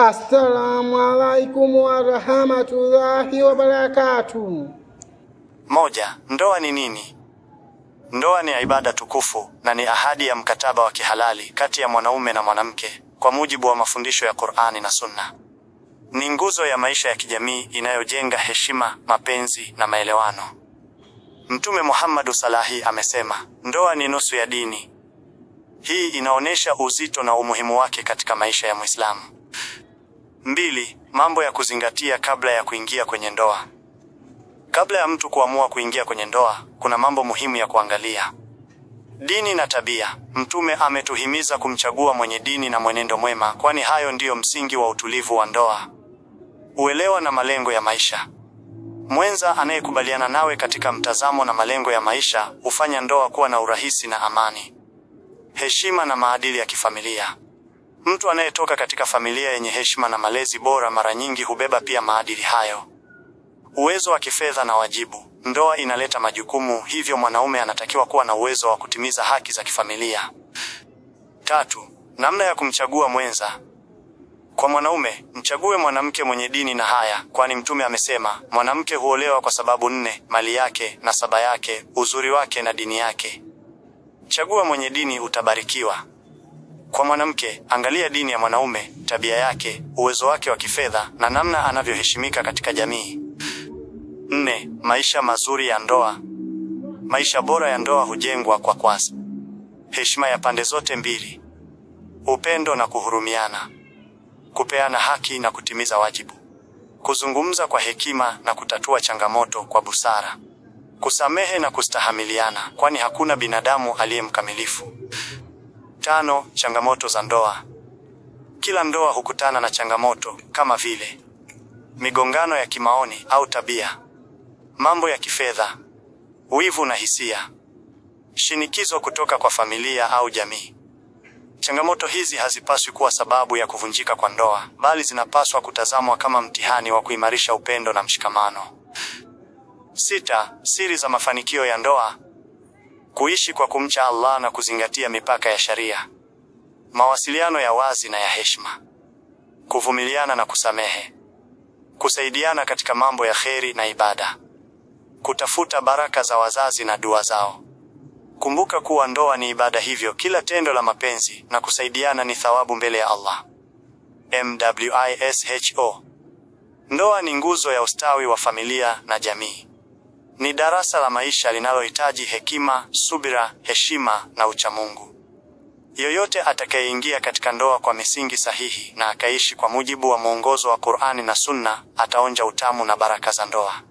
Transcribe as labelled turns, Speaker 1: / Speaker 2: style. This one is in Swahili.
Speaker 1: Assalamu alaikum wa rahmatullahi wa barakatuh.
Speaker 2: Moja, ndoa ni nini? Ndoa ni ibada tukufu na ni ahadi ya mkataba wa kihalali kati ya mwanaume na mwanamke kwa mujibu wa mafundisho ya Qur'ani na Sunna. Ni nguzo ya maisha ya kijamii inayojenga heshima, mapenzi na maelewano. Mtume Muhammad Salahi amesema, ndoa ni nusu ya dini. Hii inaonesha uzito na umuhimu wake katika maisha ya Muislamu. 2. Mambo ya kuzingatia kabla ya kuingia kwenye ndoa. Kabla ya mtu kuamua kuingia kwenye ndoa, kuna mambo muhimu ya kuangalia. Dini na tabia. Mtume ametuhimiza kumchagua mwenye dini na mwenendo mwema, kwani hayo ndiyo msingi wa utulivu wa ndoa. Uelewa na malengo ya maisha. Mwenza anayekubaliana nawe katika mtazamo na malengo ya maisha hufanya ndoa kuwa na urahisi na amani. Heshima na maadili ya kifamilia. Mtu anayetoka katika familia yenye heshima na malezi bora mara nyingi hubeba pia maadili hayo. Uwezo wa kifedha na wajibu. Ndoa inaleta majukumu, hivyo mwanaume anatakiwa kuwa na uwezo wa kutimiza haki za kifamilia. 3. Namna ya kumchagua mwenza. Kwa mwanaume, mchague mwanamke mwenye dini na haya, kwani Mtume amesema, mwanamke huolewa kwa sababu 4: mali yake, nasaba yake, uzuri wake na dini yake. Chagua mwenye dini, utabarikiwa. Kwa mwanamke, angalia dini ya mwanaume, tabia yake, uwezo wake wa kifedha na namna anavyoheshimika katika jamii. 4. Maisha mazuri ya ndoa. Maisha bora ya ndoa hujengwa kwa heshima ya pande zote mbili, upendo na kuhurumiana, kupeana haki na kutimiza wajibu, kuzungumza kwa hekima na kutatua changamoto kwa busara, kusamehe na kustahamiliana, kwani hakuna binadamu aliye mkamilifu. 5. Changamoto za ndoa. Kila ndoa hukutana na changamoto kama vile migongano ya kimaoni au tabia, mambo ya kifedha, wivu na hisia, shinikizo kutoka kwa familia au jamii. Changamoto hizi hazipaswi kuwa sababu ya kuvunjika kwa ndoa, bali zinapaswa kutazamwa kama mtihani wa kuimarisha upendo na mshikamano. 6. Siri za mafanikio ya ndoa. Kuishi kwa kumcha Allah na kuzingatia mipaka ya sharia. Mawasiliano ya wazi na ya heshima. Kuvumiliana na kusamehe. Kusaidiana katika mambo ya kheri na ibada. Kutafuta baraka za wazazi na dua zao. Kumbuka kuwa ndoa ni ibada, hivyo kila tendo la mapenzi na kusaidiana ni thawabu mbele ya Allah. MWISHO. Ndoa ni nguzo ya ustawi wa familia na jamii. Ni darasa la maisha linalohitaji hekima, subira, heshima na uchamungu. Yoyote atakayeingia katika ndoa kwa misingi sahihi na akaishi kwa mujibu wa mwongozo wa Qur'ani na Sunna, ataonja utamu na baraka za ndoa.